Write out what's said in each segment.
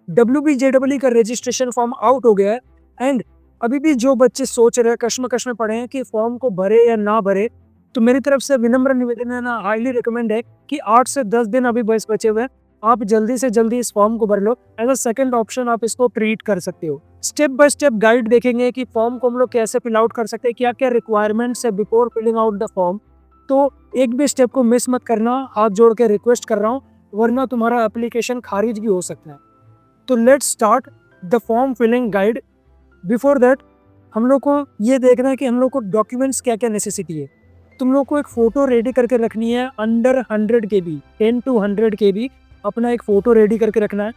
WBJEE का registration form out हो गया है एंड अभी भी जो बच्चे सोच रहे हैं, कश्मकश में पड़े हैं कि फॉर्म को भरे या ना भरे, तो मेरी तरफ से विनम्र निवेदन है ना, हाईली रिकमेंड है कि 8 से 10 दिन अभी बस बचे हुए हैं। आप जल्दी से जल्दी इस फॉर्म को भर लो। एज अ सेकंड ऑप्शन आप इसको ट्रीट कर सकते हो। स्टेप बाय स्टेप गाइड देखेंगे कि फॉर्म को हम लोग कैसे फिल आउट कर सकते हैं, क्या क्या रिक्वायरमेंट्स है before filling out the form. तो एक भी स्टेप को मिस मत करना, हाथ जोड़ के रिक्वेस्ट कर रहा हूँ, वरना तुम्हारा एप्लीकेशन खारिज भी हो सकता है। तो let's start the form filling guide. Before that हम लोग को ये देखना है कि हम लोग को डॉक्यूमेंट्स क्या क्या नेसेसिटी है। तुम लोग को एक फ़ोटो रेडी करके रखनी है अंडर 100 KB, 10 to 100 KB अपना एक फ़ोटो रेडी करके रखना है।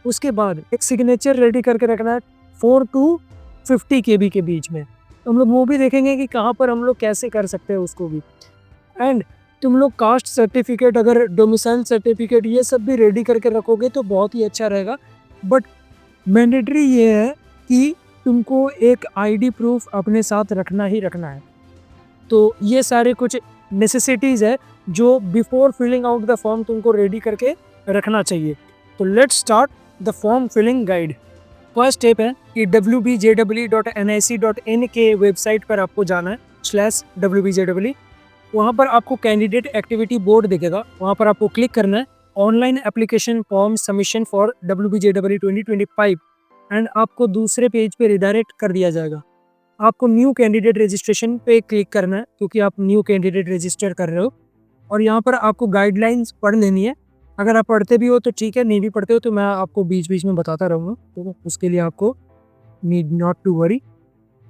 उसके बाद एक सिग्नेचर रेडी करके रखना है 4 to 50 KB के बीच में। तो हम लोग वो भी देखेंगे कि कहाँ पर हम लोग कैसे कर सकते हैं उसको भी। एंड तुम लोग कास्ट सर्टिफिकेट, अगर डोमिसाइल सर्टिफिकेट, ये सब भी रेडी करके रखोगे तो बहुत ही अच्छा रहेगा। बट मैंडेटरी ये है कि तुमको एक आईडी प्रूफ अपने साथ रखना ही रखना है। तो ये सारे कुछ नेसेसिटीज़ है जो before filling out the form तुमको रेडी करके रखना चाहिए। तो let's start the form filling guide. First step है कि wbjee.nic.in के वेबसाइट पर आपको जाना है /wbjee। वहाँ पर आपको कैंडिडेट एक्टिविटी बोर्ड दिखेगा, वहाँ पर आपको क्लिक करना है online application form submission for WBJEE 2025 and आपको दूसरे पेज पे रिडायरेक्ट कर दिया जाएगा। आपको न्यू कैंडिडेट रजिस्ट्रेशन पे क्लिक करना है क्योंकि आप न्यू कैंडिडेट रजिस्टर कर रहे हो, और यहाँ पर आपको गाइडलाइंस पढ़ लेनी है। अगर आप पढ़ते भी हो तो ठीक है, नहीं भी पढ़ते हो तो मैं आपको बीच बीच में बताता रहूँगा, तो उसके लिए आपको नीड नॉट टू वरी।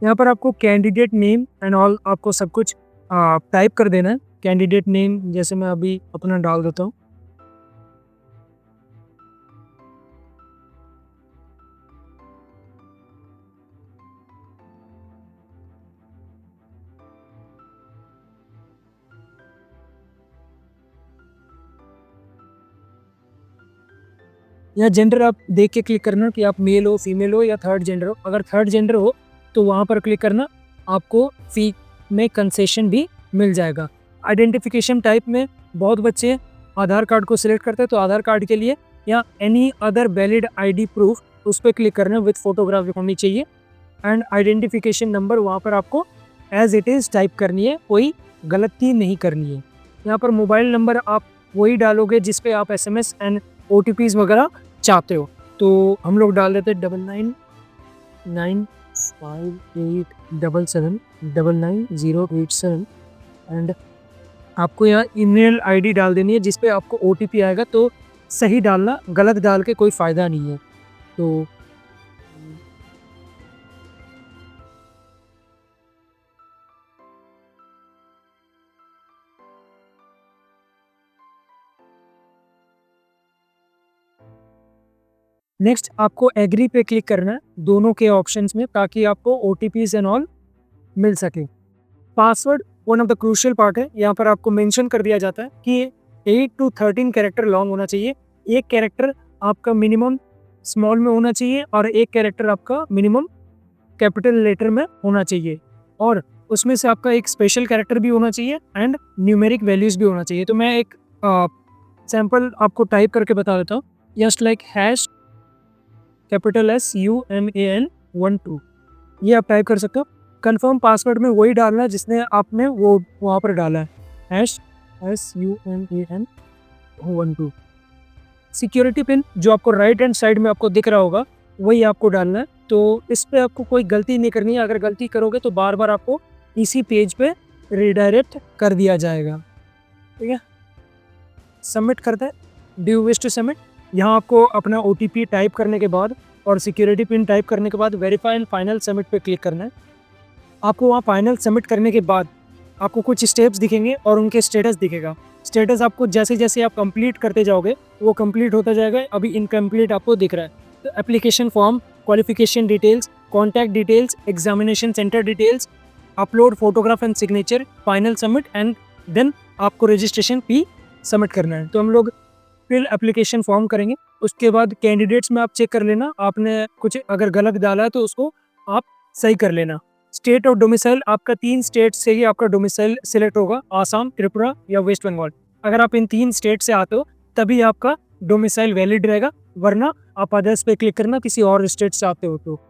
यहाँ पर आपको कैंडिडेट नेम एंड ऑल आपको सब कुछ टाइप कर देना है। कैंडिडेट नेम जैसे मैं अभी अपना डाल देता हूँ। या जेंडर आप देख के क्लिक करना कि आप मेल हो, फीमेल हो या थर्ड जेंडर हो। अगर थर्ड जेंडर हो तो वहाँ पर क्लिक करना, आपको फी में कंसेशन भी मिल जाएगा। आइडेंटिफिकेशन टाइप में बहुत बच्चे आधार कार्ड को सिलेक्ट करते हैं, तो आधार कार्ड के लिए या any other valid ID proof उस पर क्लिक करना, विथ फोटोग्राफ होनी चाहिए। एंड आइडेंटिफिकेशन नंबर वहाँ पर आपको एज इट इज़ टाइप करनी है, कोई गलती नहीं करनी है। यहाँ पर मोबाइल नंबर आप वही डालोगे जिस पे आप SMS एंड OTPs वगैरह चाहते हो। तो हम लोग डाल देते हैं 999587799087 एंड आपको यहाँ ईमेल ID डाल देनी है जिस पे आपको OTP आएगा। तो सही डालना, गलत डाल के कोई फ़ायदा नहीं है। तो नेक्स्ट आपको एग्री पे क्लिक करना है दोनों के ऑप्शंस में, ताकि आपको OTPs एंड ऑल मिल सके। Password one of the crucial part है। यहाँ पर आपको मेंशन कर दिया जाता है कि 8 to 13 कैरेक्टर लॉन्ग होना चाहिए। एक कैरेक्टर आपका मिनिमम स्मॉल में होना चाहिए और एक कैरेक्टर आपका मिनिमम कैपिटल लेटर में होना चाहिए, और उसमें से आपका एक स्पेशल कैरेक्टर भी होना चाहिए एंड न्यूमेरिक वैल्यूज़ भी होना चाहिए। तो मैं एक सैम्पल आपको टाइप करके बता देता हूँ। जस्ट लाइक #SUMAN12 ये आप टाइप कर सकते हो। कंफर्म पासवर्ड में वही डालना है जिसने आपने वो वहाँ पर डाला है, #SUMAN12। सिक्योरिटी पिन जो आपको राइट हैंड साइड में आपको दिख रहा होगा वही आपको डालना है। तो इस पे आपको कोई गलती नहीं करनी है, अगर गलती करोगे तो बार बार आपको इसी पेज पे रिडायरेक्ट कर दिया जाएगा। ठीक है, सबमिट करते हैं। Do you wish to submit. यहाँ आपको अपना OTP टाइप करने के बाद और सिक्योरिटी पिन टाइप करने के बाद वेरीफाई एंड फाइनल सबमिट पे क्लिक करना है। आपको वहाँ फाइनल सबमिट करने के बाद आपको कुछ स्टेप्स दिखेंगे और उनके स्टेटस दिखेगा। स्टेटस आपको जैसे जैसे आप कंप्लीट करते जाओगे वो कंप्लीट होता जाएगा। अभी इनकम्प्लीट आपको दिख रहा है। तो application form, qualification details, contact details, examination centre details, upload photograph and signature, final submit and then आपको रजिस्ट्रेशन फी सबमिट करना है। तो हम लोग फिर एप्लीकेशन फॉर्म करेंगे। उसके बाद कैंडिडेट्स में आप चेक कर लेना, आपने कुछ अगर गलत डाला है तो उसको आप सही कर लेना। स्टेट और डोमिसाइल आपका 3 स्टेट से ही आपका डोमिसाइल सिलेक्ट होगा, आसाम, त्रिपुरा या वेस्ट बंगाल। अगर आप इन 3 स्टेट से आते हो तभी आपका डोमिसाइल वैलिड रहेगा, वरना आप अदर्स पे क्लिक करना किसी और स्टेट से आते हो तो।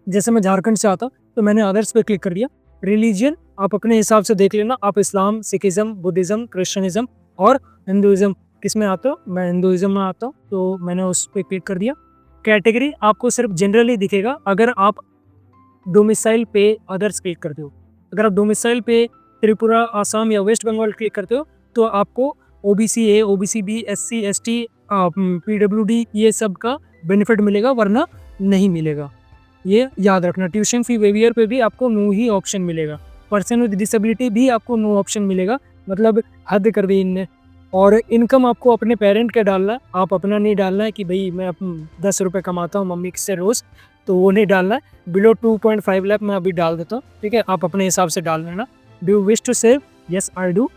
जैसे मैं झारखंड से आता तो मैंने अदर्स पे क्लिक कर दिया। रिलीजन आप अपने हिसाब से देख लेना, आप इस्लाम, सिखिज़्म, बुद्धिज़्म, क्रिश्चियनिज़्म और हिंदुइज़्म किस में आते हो। मैं हिंदुइज़्म में आता हूँ तो मैंने उस पे क्लिक कर दिया। कैटेगरी आपको सिर्फ जनरली दिखेगा अगर आप डोमिसाइल पे अदर्स क्लिक करते हो। अगर आप डोमिसाइल पे त्रिपुरा, आसाम या वेस्ट बंगाल क्लिक करते हो तो आपको OBC A, OBC B, SC, ST, PWD ये सब का बेनिफिट मिलेगा, वरना नहीं मिलेगा। ये याद रखना। ट्यूशन फी वेवियर पे भी आपको नो ही ऑप्शन मिलेगा। पर्सन विद डिसेबिलिटी भी आपको नो ऑप्शन मिलेगा। मतलब हद कर दी इनने। और इनकम आपको अपने पेरेंट का डालना है, आप अपना नहीं डालना है कि भाई मैं 10 रुपये कमाता हूँ मम्मी से रोज़, तो वो नहीं डालना है। बिलो 2.5 लाख मैं अभी डाल देता हूँ, ठीक है, आप अपने हिसाब से डाल लेना। Do you wish to save? Yes I do.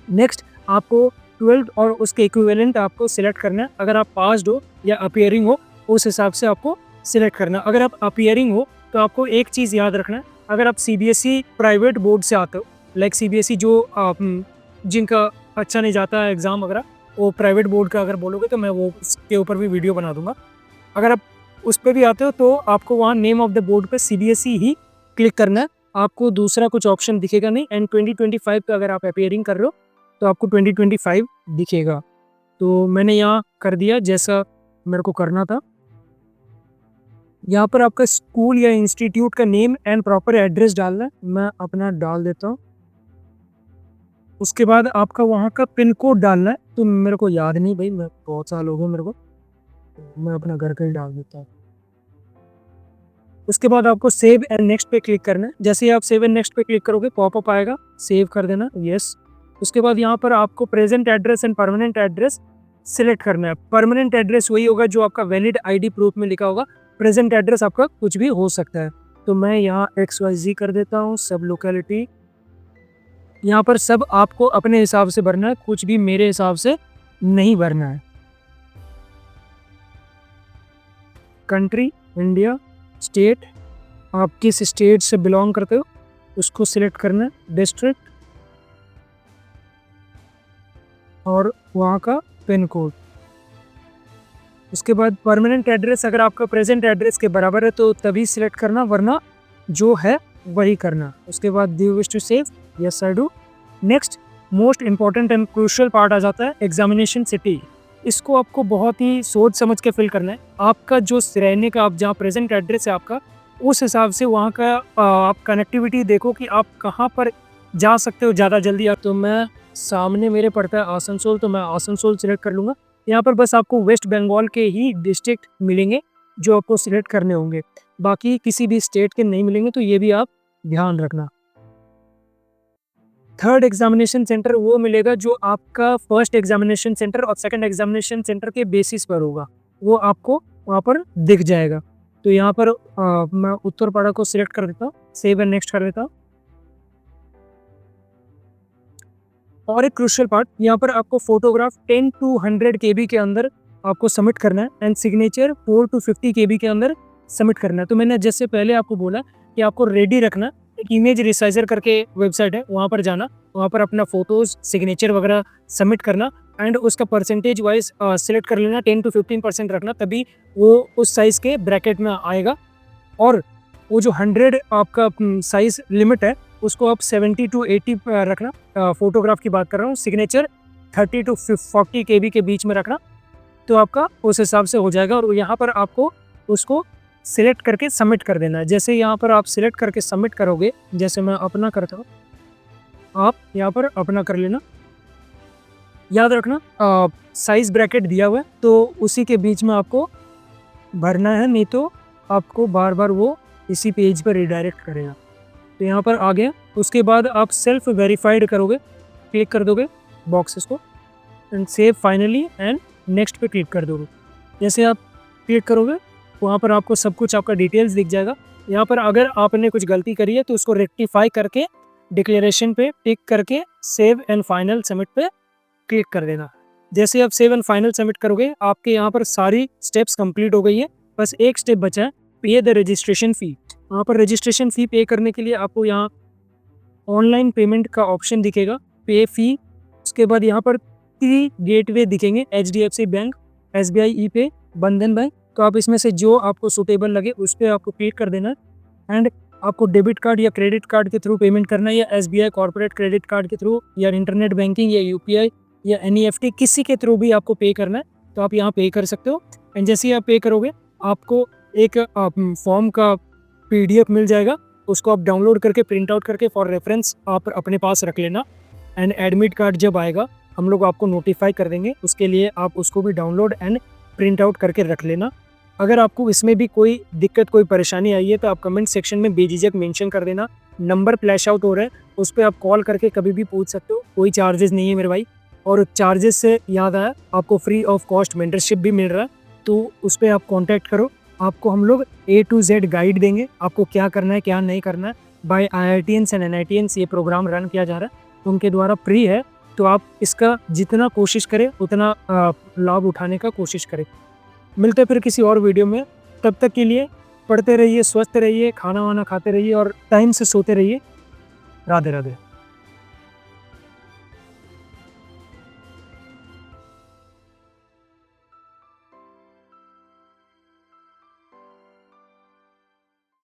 Next आपको 12 और उसके इक्विवेलेंट आपको सिलेक्ट करना है। अगर आप पास्ड हो या अपीयरिंग हो उस हिसाब से आपको सिलेक्ट करना। अगर आप अपीयरिंग हो तो आपको एक चीज़ याद रखना है, अगर आप सीबीएसई प्राइवेट बोर्ड से आते हो, लाइक सीबीएसई जो जिनका अच्छा नहीं जाता है एग्ज़ाम वगैरह, वो प्राइवेट बोर्ड का अगर बोलोगे तो मैं वो उसके ऊपर भी वीडियो बना दूंगा। अगर आप उस पर भी आते हो तो आपको वहाँ नेम ऑफ द बोर्ड पे सीबीएसई ही क्लिक करना है, आपको दूसरा कुछ ऑप्शन दिखेगा नहीं। एंड 2025 पे अगर आप अपीयरिंग कर रहे हो तो आपको 2025 दिखेगा। तो मैंने यहाँ कर दिया जैसा मेरे को करना था। यहाँ पर आपका स्कूल या इंस्टीट्यूट का नेम एंड प्रॉपर एड्रेस डालना है, मैं अपना डाल देता हूँ। उसके बाद आपका वहाँ का पिन कोड डालना है, तो मेरे को याद नहीं भाई, मैं बहुत साल हो गए मेरे को, तो मैं अपना घर का ही डाल देता हूँ। उसके बाद आपको सेव एंड नेक्स्ट पे क्लिक करना है। जैसे ही आप सेव एंड नेक्स्ट पे क्लिक करोगे पॉपअप आएगा, सेव कर देना, यस। उसके बाद यहाँ पर आपको present address and permanent address select करना है। परमानेंट एड्रेस वही होगा जो आपका वैलिड आईडी प्रूफ में लिखा होगा। प्रेजेंट एड्रेस आपका कुछ भी हो सकता है। तो मैं यहाँ XYZ कर देता हूँ, सब लोकेलिटी। यहाँ पर सब आपको अपने हिसाब से भरना है, कुछ भी मेरे हिसाब से नहीं भरना है। कंट्री इंडिया, स्टेट आप किस स्टेट से बिलोंग करते हो उसको सिलेक्ट करना है, डिस्ट्रिक्ट और वहाँ का पिन कोड। उसके बाद परमानेंट एड्रेस अगर आपका प्रेजेंट एड्रेस के बराबर है तो तभी सिलेक्ट करना, वरना जो है वही करना। उसके बाद do you wish to save? Yes I do. Next most important and crucial part आ जाता है एग्जामिनेशन सिटी। इसको आपको बहुत ही सोच समझ के फिल करना है। आपका जो रहने का, आप जहाँ प्रेजेंट एड्रेस है आपका, उस हिसाब से वहाँ का आप कनेक्टिविटी देखो कि आप कहाँ पर जा सकते हो ज़्यादा जल्दी। तो मैं सामने मेरे पड़ता है आसनसोल, तो मैं आसनसोल सिलेक्ट कर लूँगा। यहाँ पर बस आपको वेस्ट बंगाल के ही डिस्ट्रिक्ट मिलेंगे जो आपको सिलेक्ट करने होंगे, बाकी किसी भी स्टेट के नहीं मिलेंगे, तो ये भी आप ध्यान रखना। थर्ड एग्जामिनेशन सेंटर वो मिलेगा जो आपका फर्स्ट एग्जामिनेशन सेंटर और सेकंड एग्जामिनेशन सेंटर के बेसिस पर होगा, वो आपको वहाँ पर दिख जाएगा। तो यहाँ पर मैं उत्तरपाड़ा को सिलेक्ट कर देता हूँ, सेव एंड नेक्स्ट कर देता हूँ। और एक क्रूशियल पार्ट, यहाँ पर आपको फोटोग्राफ 10 to 100 KB के अंदर आपको सबमिट करना है एंड सिग्नेचर 4 to 50 KB के अंदर सबमिट करना है। तो मैंने जैसे पहले आपको बोला कि आपको रेडी रखना, एक इमेज रिसाइजर करके वेबसाइट है, वहाँ पर जाना, वहाँ पर अपना फोटोज, सिग्नेचर वगैरह सबमिट करना एंड उसका परसेंटेज वाइज सिलेक्ट कर लेना, 10 to 15% रखना, तभी वो उस साइज़ के ब्रैकेट में आएगा। और वो जो 100 आपका साइज़ लिमिट है उसको आप 70 to 80 रखना, फोटोग्राफ की बात कर रहा हूँ। सिग्नेचर 30 to 40 KB के बीच में रखना, तो आपका उस हिसाब से हो जाएगा। और यहाँ पर आपको उसको सिलेक्ट करके सबमिट कर देना है। जैसे यहाँ पर आप सिलेक्ट करके सबमिट करोगे, जैसे मैं अपना करता हूँ, आप यहाँ पर अपना कर लेना। याद रखना साइज़ ब्रैकेट दिया हुआ है तो उसी के बीच में आपको भरना है, नहीं तो आपको बार बार वो इसी पेज पर रिडायरेक्ट करेगा। तो यहाँ पर आ गया। उसके बाद आप सेल्फ वेरीफाइड करोगे, क्लिक कर दोगे बॉक्सेस को and save finally and next पे क्लिक कर दोगे। जैसे आप क्लिक करोगे वहाँ पर आपको सब कुछ आपका डिटेल्स दिख जाएगा। यहाँ पर अगर आपने कुछ गलती करी है तो उसको रेक्टिफाई करके डिक्लेरेशन पे टिक करके सेव एंड फाइनल सबमिट पे क्लिक कर देना। जैसे आप सेव एंड फाइनल सबमिट करोगे आपके यहाँ पर सारी स्टेप्स कंप्लीट हो गई है, बस एक स्टेप बचा है, पे द रजिस्ट्रेशन फ़ी। वहाँ पर रजिस्ट्रेशन फ़ी पे करने के लिए आपको यहाँ ऑनलाइन पेमेंट का ऑप्शन दिखेगा, पे फ़ी। उसके बाद यहाँ पर 3 गेटवे दिखेंगे, HDFC बैंक, SBI ई पे बंधन बैंक, तो आप इसमें से जो आपको सूटेबल लगे उस पे आपको पे कर देना है। एंड आपको डेबिट कार्ड या क्रेडिट कार्ड के थ्रू पेमेंट करना है, या एसबीआई कॉर्पोरेट क्रेडिट कार्ड के थ्रू, या इंटरनेट बैंकिंग, या यूपीआई, या एनईएफटी, किसी के थ्रू भी आपको पे करना है तो आप यहाँ पे कर सकते हो। एंड जैसे ही आप पे करोगे आपको एक फॉर्म का पीडीएफ मिल जाएगा, उसको आप डाउनलोड करके प्रिंट आउट करके फॉर रेफरेंस आप अपने पास रख लेना। एंड एडमिट कार्ड जब आएगा हम लोग आपको नोटिफाई कर देंगे, उसके लिए आप उसको भी डाउनलोड एंड प्रिंट आउट करके रख लेना। अगर आपको इसमें भी कोई दिक्कत, कोई परेशानी आई है तो आप कमेंट सेक्शन में बेझिझक मेंशन कर देना। नंबर फ्लैश आउट हो रहा है, उस पर आप कॉल करके कभी भी पूछ सकते हो, कोई चार्जेस नहीं है मेरे भाई। और चार्जेस से याद आया, आपको फ्री ऑफ कॉस्ट मेंटरशिप भी मिल रहा है, तो उस पर आप कॉन्टैक्ट करो। आपको हम लोग A to Z गाइड देंगे, आपको क्या करना है क्या नहीं करना है। बाय IITians एंड NITians ये प्रोग्राम रन किया जा रहा है, उनके द्वारा फ्री है, तो आप इसका जितना कोशिश करें उतना लाभ उठाने का कोशिश करें। मिलते हैं फिर किसी और वीडियो में, तब तक के लिए पढ़ते रहिए, स्वस्थ रहिए, खाना वाना खाते रहिए और टाइम से सोते रहिए। राधे राधे।